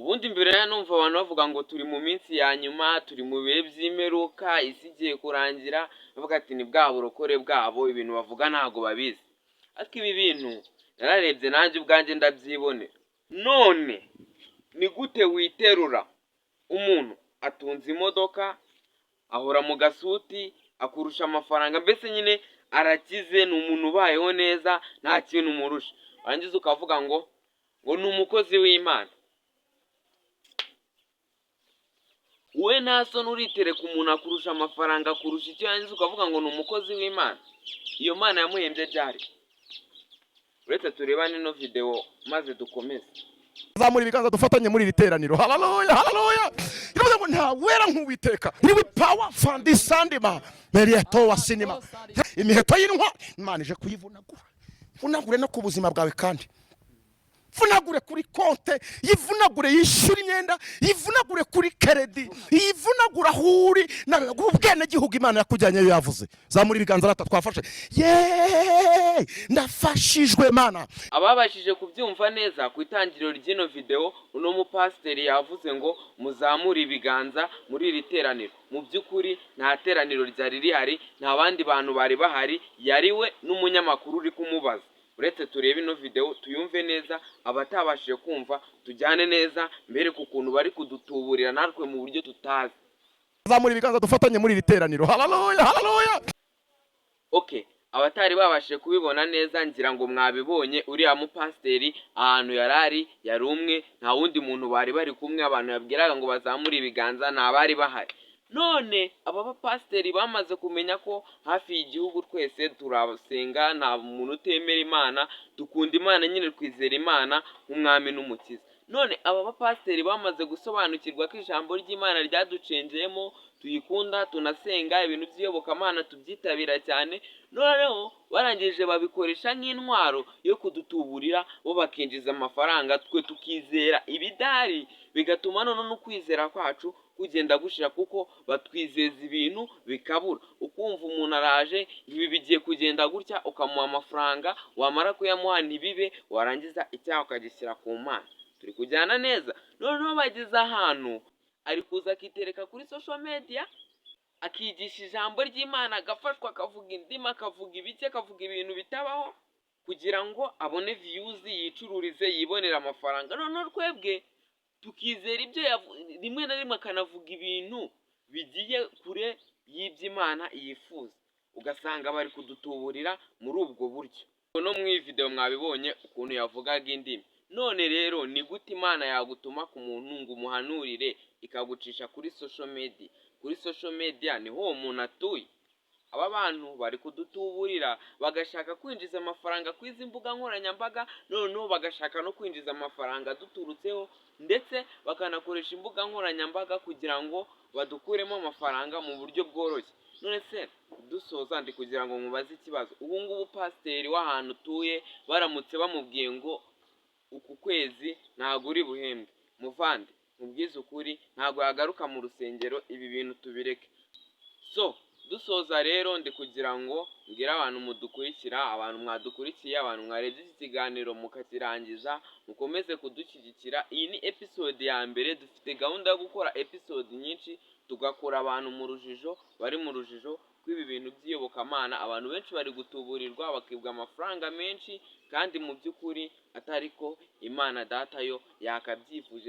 ubundi mbere ya numva abantu bavuga ngo turi mu minsi ya nyuma, turi mu bihe by'imperuka, isi igiye kurangira, bavuga ati ni bwa burokore bwabo, ibintu bavuga ntago babizi. Ariko ibi bintu nararebye nanjye ubwanjye ndabyibonera. None ni gute witerura umuntu atunze imodoka, ahora mu gasuti, akurusha amafaranga, mbese nyine arakize, ni umuntu ubayeho neza, nta kintu umurusha, warangiza ukavuga ngo ni umukozi w'Imana. Wowe nta soni uritereka umuntu akurusha amafaranga, akurusha icyo yangiza, ukavuga ngo ni umukozi w'Imana. Iyo Mana yamuhembye ryari? Uretse turebane ino video maze dukomeze. Zamura ibiganza dufatanye muri iri teraniro. Haleluya, haleluya. Iravuga ngo nta wera nk'Uwiteka. Niwe power fund sandima. Meriato wa sinema. Imiheto y'intwa Imana ije kuyivunagura. Vunagure no ku buzima bwawe kandi. Vunagure kuri konte, yivunagure yishyura imyenda, yivunagure kuri keredi, yivunagura huri na ubwene gihugu Imana yakujyanye yavuze. Zamura ibiganza rata twafashe. Ndafashijwe Mana. Ababashije kubyumva neza ku itangiriro ry'ino video, uno mupasiteri yavuze ngo muzamure ibiganza muri iri teraniro. Mu by'ukuri nta teraniro ryari rihari, nta bandi bantu bari bahari, yariwe n'umunyamakuru uri kumubaza. Uretse turebe ino video tuyumve neza, abatabashije kumva tujyane neza mbere ku kuntu bari kudutuburira natwe mu buryo tutazi. Zamura ibiganza dufatanye muri iri teraniro. Haleluya, haleluya. Okay, abatari babashije kubibona neza ngira ngo mwabibonye, uriya mupasiteri ahantu yarari yari umwe, nta wundi muntu bari kumwe, abantu yabwiraga ngo bazamure ibiganza nta bari bahari. None aba bapasiteri bamaze kumenya ko hafi y'igihugu twese turasenga, nta muntu utemera Imana, dukunda Imana nyine, twizera Imana nk'umwami n'umukiza. None aba bapasiteri bamaze gusobanukirwa ko ijambo ry'Imana ryaducengeyemo, tuyikunda, tunasenga, ibintu by'iyobokamana tubyitabira cyane, noneho barangije babikoresha nk'intwaro yo kudutuburira, bo bakinjiza amafaranga, twe tukizera ibidari, bigatuma none n'ukwizera kwacu kugenda gushira, kuko batwizeza ibintu bikabura. Ukumva umuntu araje, ibi bigiye kugenda gutya, ukamuha amafaranga, wamara kuyamuha ntibibe, warangiza icyaha ukagishyira ku Mana. Turi kujyana neza. Noneho bageze ahantu ari kuza akitereka kuri social media, akigisha ijambo ry'Imana, agafashwa, akavuga indimi, akavuga ibiki, akavuga ibintu bitabaho, kugira ngo abone views, yicururize, yibonera amafaranga. Noneho twebwe tukizera ibyo rimwe na rimwe akanavuga ibintu bigiye kure y'iby'Imana yifuza, ugasanga bari kudutuburira muri ubwo buryo. No mu video mwabibonye ukuntu yavugaga indimi. None rero ni gute Imana yagutuma ku muntu ngo umuhanurire ikagucisha kuri social media? Kuri social media niho uwo muntu atuye. Aba bantu bari kudutuburira, bagashaka kwinjiza amafaranga ku izi mbuga nkoranyambaga, noneho bagashaka no kwinjiza amafaranga duturutseho, ndetse bakanakoresha imbuga nkoranyambaga kugira ngo badukuremo amafaranga mu buryo bworoshye. None se dusoza ndi kugira ngo mubaze ikibazo, ubu ngubu pasiteri w'ahantu utuye baramutse bamubwiye ngo uku kwezi ntago uri buhembwe, muvande mubwize ukuri ntago yagaruka mu rusengero, ibi bintu tubireke. So dusoza rero ndi kugira ngo mbwira abantu mudukurikira, abantu mwadukurikiye, abantu mwarebye iki kiganiro mukakirangiza, mukomeze kudushyigikira. Iyi ni episode ya mbere, dufite gahunda yo gukora episode nyinshi, tugakora abantu mu rujijo, bari mu rujijo kw'ibi bintu by'iyobokamana. Abantu benshi bari gutuburirwa, bakibwa amafaranga menshi, kandi mu by'ukuri atari ko Imana Data yo yakabyifuje.